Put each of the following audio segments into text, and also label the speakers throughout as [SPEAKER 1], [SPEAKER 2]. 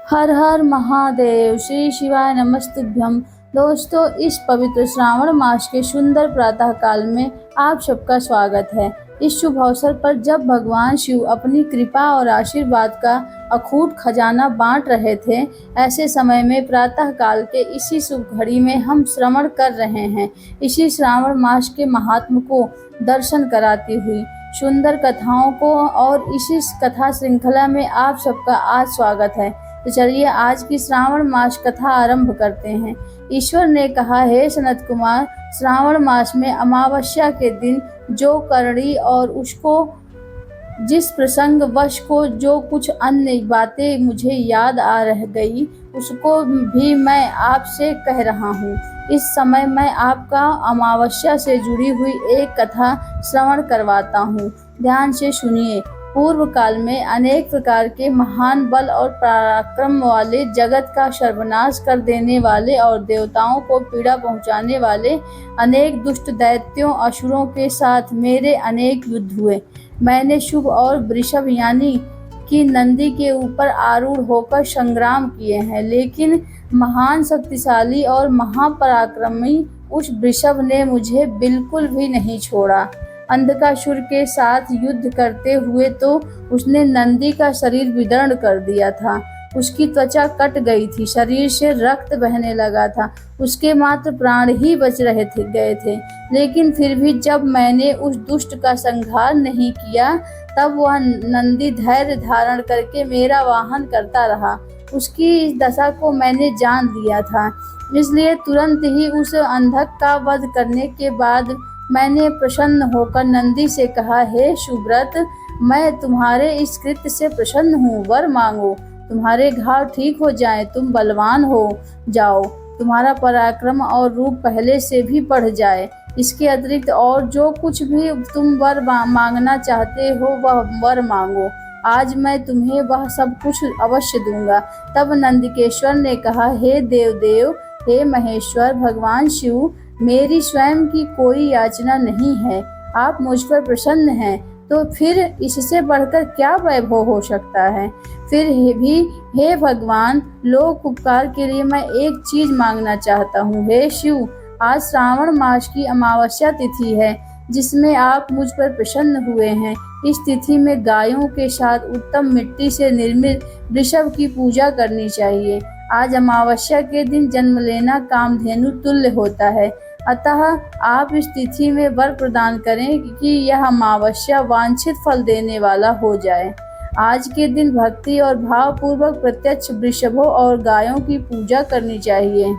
[SPEAKER 1] हर हर महादेव। श्री शिवाय नमस्तुभ्यम। दोस्तों, इस पवित्र श्रावण मास के सुंदर प्रातः काल में आप सबका स्वागत है। इस शुभ अवसर पर जब भगवान शिव अपनी कृपा और आशीर्वाद का अखूट खजाना बांट रहे थे, ऐसे समय में प्रातः काल के इसी शुभ घड़ी में हम श्रवण कर रहे हैं इसी श्रावण मास के महात्म को दर्शन कराती हुई सुंदर कथाओं को। और इसी कथा श्रृंखला में आप सबका आज स्वागत है। तो चलिए आज की श्रावण मास कथा आरंभ करते हैं। ईश्वर ने कहा, हे सनत कुमार, श्रावण मास में अमावस्या के दिन जो करणी और उसको जिस प्रसंग वश को जो कुछ अन्य बातें मुझे याद आ रह गई, उसको भी मैं आपसे कह रहा हूँ। इस समय मैं आपका अमावस्या से जुड़ी हुई एक कथा श्रवण करवाता हूँ। ध्यान से सुनिए। पूर्व काल में अनेक प्रकार के महान बल और पराक्रम वाले, जगत का सर्वनाश कर देने वाले और देवताओं को पीड़ा पहुंचाने वाले अनेक दुष्ट दैत्यों असुरों के साथ मेरे अनेक युद्ध हुए। मैंने शुभ और वृषभ यानी कि नंदी के ऊपर आरूढ़ होकर संग्राम किए हैं, लेकिन महान शक्तिशाली और महापराक्रमी उस वृषभ ने मुझे बिल्कुल भी नहीं छोड़ा। अंधकासुर के साथ युद्ध करते हुए तो उसने नंदी का शरीर विदीर्ण कर दिया था। उसकी त्वचा कट गई थी, शरीर से रक्त बहने लगा था, उसके मात्र प्राण ही बच गए थे। लेकिन फिर भी जब मैंने उस दुष्ट का संहार नहीं किया, तब वह नंदी धैर्य धारण करके मेरा वाहन करता रहा। उसकी इस दशा को मैंने जान लिया था, इसलिए तुरंत ही उस अंधक का वध करने के बाद मैंने प्रसन्न होकर नंदी से कहा, हे सुव्रत, मैं तुम्हारे इस कृत्य से प्रसन्न हूँ। वर मांगो, तुम्हारे घाव ठीक हो जाएं, तुम बलवान हो जाओ, तुम्हारा पराक्रम और रूप पहले से भी बढ़ जाए। इसके अतिरिक्त और जो कुछ भी तुम वर मांगना चाहते हो वह वर मांगो, आज मैं तुम्हें वह सब कुछ अवश्य दूंगा। तब नंदिकेश्वर ने कहा, हे देव, हे महेश्वर, भगवान शिव, मेरी स्वयं की कोई याचना नहीं है। आप मुझ पर प्रसन्न हैं, तो फिर इससे बढ़कर क्या वैभव हो सकता है। फिर भी हे भगवान, लोक उपकार के लिए मैं एक चीज मांगना चाहता हूँ। हे शिव, आज श्रावण मास की अमावस्या तिथि है, जिसमें आप मुझ पर प्रसन्न हुए हैं। इस तिथि में गायों के साथ उत्तम मिट्टी से निर्मित वृषभ की पूजा करनी चाहिए। आज अमावस्या के दिन जन्म लेना कामधेनु तुल्य होता है। अतः आप इस तिथि में वर प्रदान करें कि यह अमावस्या वांछित फल देने वाला हो जाए। आज के दिन भक्ति और भाव पूर्वक प्रत्यक्ष वृषभों और गायों की पूजा करनी चाहिए।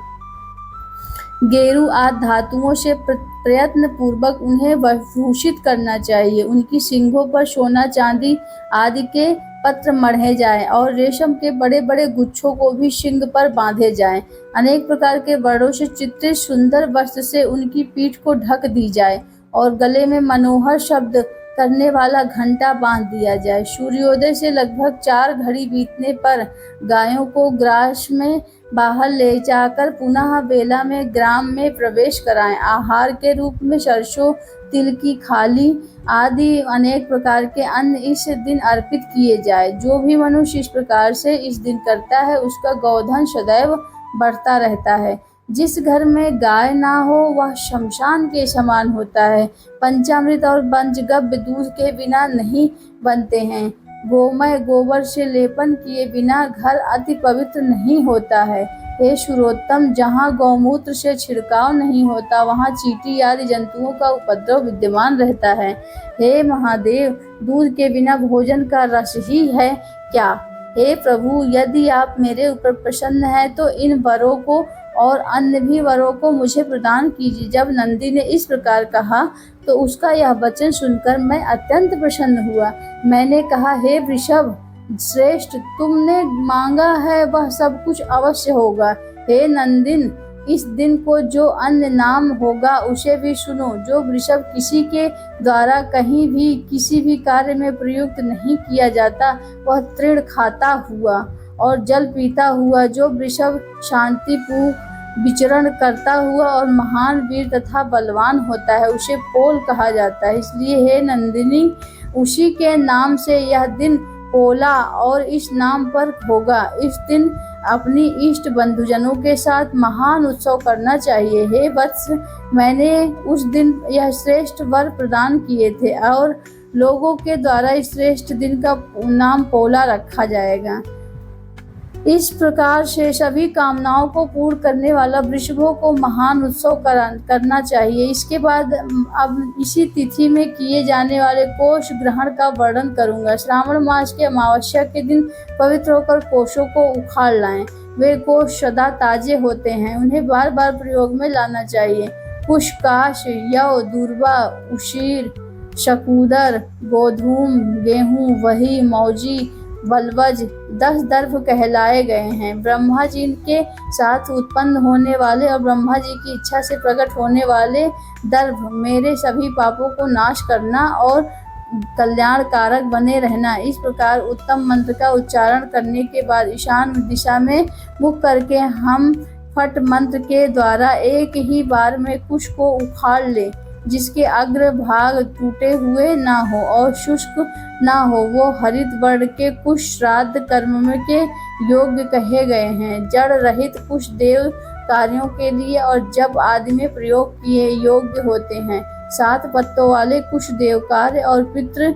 [SPEAKER 1] गेरू आदि धातुओं से प्रयत्न पूर्वक उन्हें भूषित करना चाहिए। उनकी सींगों पर सोना चांदी आदि के पत्र मढ़े जाएं और रेशम के बड़े बड़े गुच्छों को भी सींग पर बांधे जाएं। अनेक प्रकार के वर्णों से चित्रित सुंदर वस्त्र से उनकी पीठ को ढक दी जाए और गले में मनोहर शब्द करने वाला घंटा बांध दिया जाए। सूर्योदय से लगभग 4 घड़ी बीतने पर गायों को ग्रास में बाहर ले जाकर पुनः बेला में ग्राम में प्रवेश कराएं। आहार के रूप में सरसों, तिल की खाली आदि अनेक प्रकार के अन्न इस दिन अर्पित किए जाए। जो भी मनुष्य इस प्रकार से इस दिन करता है, उसका गोधन सदैव बढ़ता रहता है। जिस घर में गाय ना हो वह शमशान के समान होता है। पंचामृत और पंचगव्य दूध के बिना नहीं बनते हैं। गोमय गोबर से लेपन किए बिना घर अति पवित्र नहीं होता है। हे सुरोत्तम, जहाँ गौमूत्र से छिड़काव नहीं होता, वहाँ चींटी आदि जंतुओं का उपद्रव विद्यमान रहता है। हे महादेव, दूध के बिना भोजन का रस ही है क्या। हे प्रभु, यदि आप मेरे ऊपर प्रसन्न हैं तो इन वरों को और अन्य भी वरों को मुझे प्रदान कीजिए। जब नंदी ने इस प्रकार कहा तो उसका यह वचन सुनकर मैं अत्यंत प्रसन्न हुआ। मैंने कहा, हे वृषभ श्रेष्ठ, तुमने मांगा है वह सब कुछ अवश्य होगा। हे नंदिन, इस दिन को जो अन्य नाम होगा उसे भी सुनो। जो वृषभ किसी के द्वारा कहीं भी किसी भी कार्य में प्रयुक्त नहीं किया जाता, वह तृण खाता हुआ और जल पीता हुआ, जो वृषभ शांतिपूर्वक विचरण करता हुआ और महान वीर तथा बलवान होता है, उसे पोल कहा जाता है। इसलिए हे नंदिनी, उसी के नाम से यह दिन पोला और इस नाम पर होगा। इस दिन अपनी इष्ट बंधुजनों के साथ महान उत्सव करना चाहिए। हे वत्स, मैंने उस दिन यह श्रेष्ठ वर प्रदान किए थे और लोगों के द्वारा इस श्रेष्ठ दिन का नाम पोला रखा जाएगा। इस प्रकार से सभी कामनाओं को पूर्ण करने वाला वृषभों को महान उत्सव करना चाहिए। इसके बाद अब इसी तिथि में किए जाने वाले कोष ग्रहण का वर्णन करूंगा। श्रावण मास के अमावस्या के दिन पवित्र होकर कोषों को उखाड़ लाएं। वे कोष सदा ताजे होते हैं, उन्हें बार बार प्रयोग में लाना चाहिए। पुष्काश, यव, दूर्वा, उशीर, शकूदर, गोधूम, गेहूं, वही, मौजी, बलवज 10 दर्भ कहलाए गए हैं। ब्रह्मा जी के साथ उत्पन्न होने वाले और ब्रह्मा जी की इच्छा से प्रकट होने वाले दर्भ मेरे सभी पापों को नाश करना और कल्याण कारक बने रहना। इस प्रकार उत्तम मंत्र का उच्चारण करने के बाद ईशान दिशा में मुख करके हम फट मंत्र के द्वारा एक ही बार में कुश को उखाड़ ले, जिसके अग्र भाग टूटे हुए ना हो और शुष्क ना हो। वो हरित वर्ण के कुश श्राद्ध कर्म में के योग्य कहे गए हैं। जड़ रहित कुश देव कार्यों के लिए और जप आदि में प्रयोग किए योग्य होते हैं। 7 पत्तों वाले कुश देव कार्य और पितृ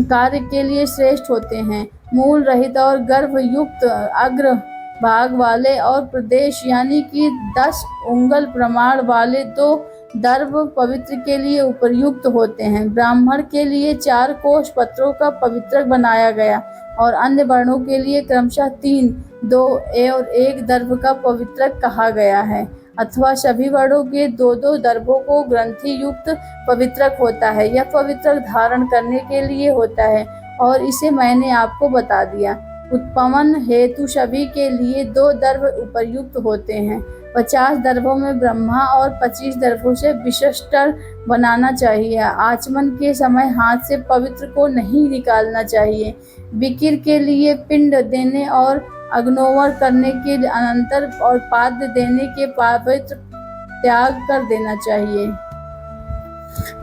[SPEAKER 1] कार्य के लिए श्रेष्ठ होते हैं। मूल रहित और गर्भ युक्त अग्र भाग वाले और प्रदेश यानी कि 10 उंगल प्रमाण वाले 2 दर्भ पवित्र के लिए उपयुक्त होते हैं। ब्राह्मण के लिए 4 कोष पत्रों का पवित्र बनाया गया और अन्य वर्णों के लिए क्रमशः 3, 2 और 1 दर्भ का पवित्र कहा गया है, अथवा सभी वर्णों के 2-2 दर्भों को ग्रंथि युक्त पवित्रक होता है। यह पवित्रक धारण करने के लिए होता है और इसे मैंने आपको बता दिया। उत्पमन हेतु सभी के लिए 2 दर्भ उपयुक्त होते हैं। 50 दर्भों में ब्रह्मा और 25 दर्भों से विशिष्टर बनाना चाहिए। आचमन के समय हाथ से पवित्र को नहीं निकालना चाहिए। विकिर के लिए पिंड देने और अग्नोवर करने के अनंतर और पाद्य देने के पवित्र त्याग कर देना चाहिए।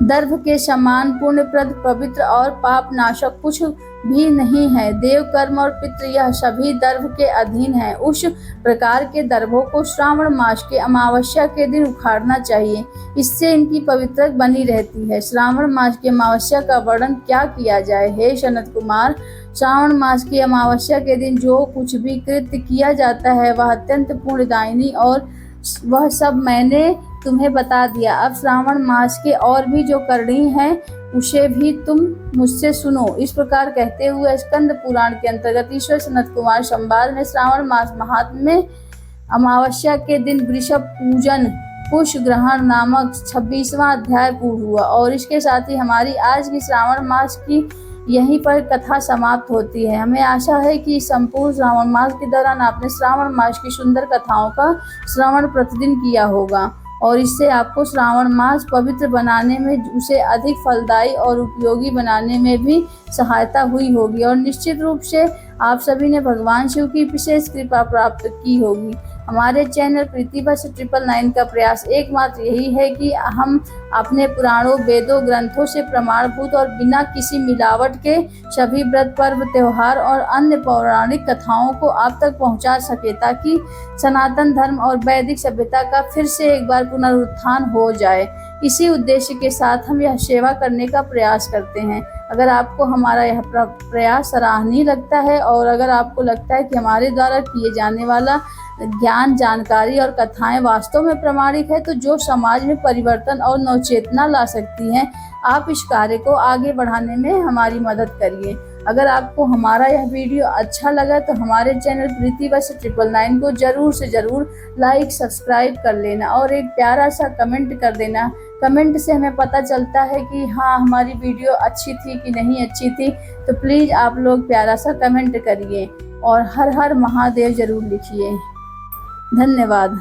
[SPEAKER 1] दर्भ के समान पुण्यप्रद, पवित्र और पाप नाशक कुछ भी नहीं है। देव कर्म और पितृ यह सभी दर्भ के अधीन है। उस प्रकार के दर्भों को श्रावण मास के अमावस्या के दिन उखाड़ना चाहिए, इससे इनकी पवित्रता बनी रहती है। श्रावण मास की अमावस्या का वर्णन क्या किया जाए। हे सनत कुमार, श्रावण मास की अमावस्या के दिन जो कुछ भी कृत्य किया जाता है वह अत्यंत पुण्यदायिनी और वह सब मैंने तुम्हें बता दिया। अब श्रावण मास के और भी जो करनी है उसे भी तुम मुझसे सुनो। इस प्रकार कहते हुए स्कंद पुराण के अंतर्गत ईश्वर सनत कुमार संवाद में श्रावण मास महात्म्य में अमावस्या के दिन वृषभ पूजन पुष्प ग्रहण नामक 26वां अध्याय पूर्ण हुआ और इसके साथ ही हमारी आज की श्रावण मास की यहीं पर कथा समाप्त होती है। हमें आशा है कि संपूर्ण श्रावण मास के दौरान आपने श्रावण मास की सुंदर कथाओं का श्रवण प्रतिदिन किया होगा और इससे आपको श्रावण मास पवित्र बनाने में, उसे अधिक फलदायी और उपयोगी बनाने में भी सहायता हुई होगी और निश्चित रूप से आप सभी ने भगवान शिव की विशेष कृपा प्राप्त की होगी। हमारे चैनल प्रीति बस 999 का प्रयास एकमात्र यही है कि हम अपने पुराणों, वेदों, ग्रंथों से प्रमाणभूत और बिना किसी मिलावट के सभी व्रत, पर्व, त्योहार और अन्य पौराणिक कथाओं को आप तक पहुंचा सके, ताकि सनातन धर्म और वैदिक सभ्यता का फिर से एक बार पुनरुत्थान हो जाए। इसी उद्देश्य के साथ हम यह सेवा करने का प्रयास करते हैं। अगर आपको हमारा यह प्रयास सराहनीय लगता है और अगर आपको लगता है कि हमारे द्वारा किए जाने वाला ज्ञान, जानकारी और कथाएं वास्तव में प्रामाणिक है, तो जो समाज में परिवर्तन और नवचेतना ला सकती हैं, आप इस कार्य को आगे बढ़ाने में हमारी मदद करिए। अगर आपको हमारा यह वीडियो अच्छा लगा तो हमारे चैनल प्रीति बस 999 को जरूर से जरूर लाइक, सब्सक्राइब कर लेना और एक प्यारा सा कमेंट कर देना। कमेंट से हमें पता चलता है कि हाँ, हमारी वीडियो अच्छी थी कि नहीं अच्छी थी, तो प्लीज़ आप लोग प्यारा सा कमेंट करिए और हर हर महादेव जरूर लिखिए। धन्यवाद।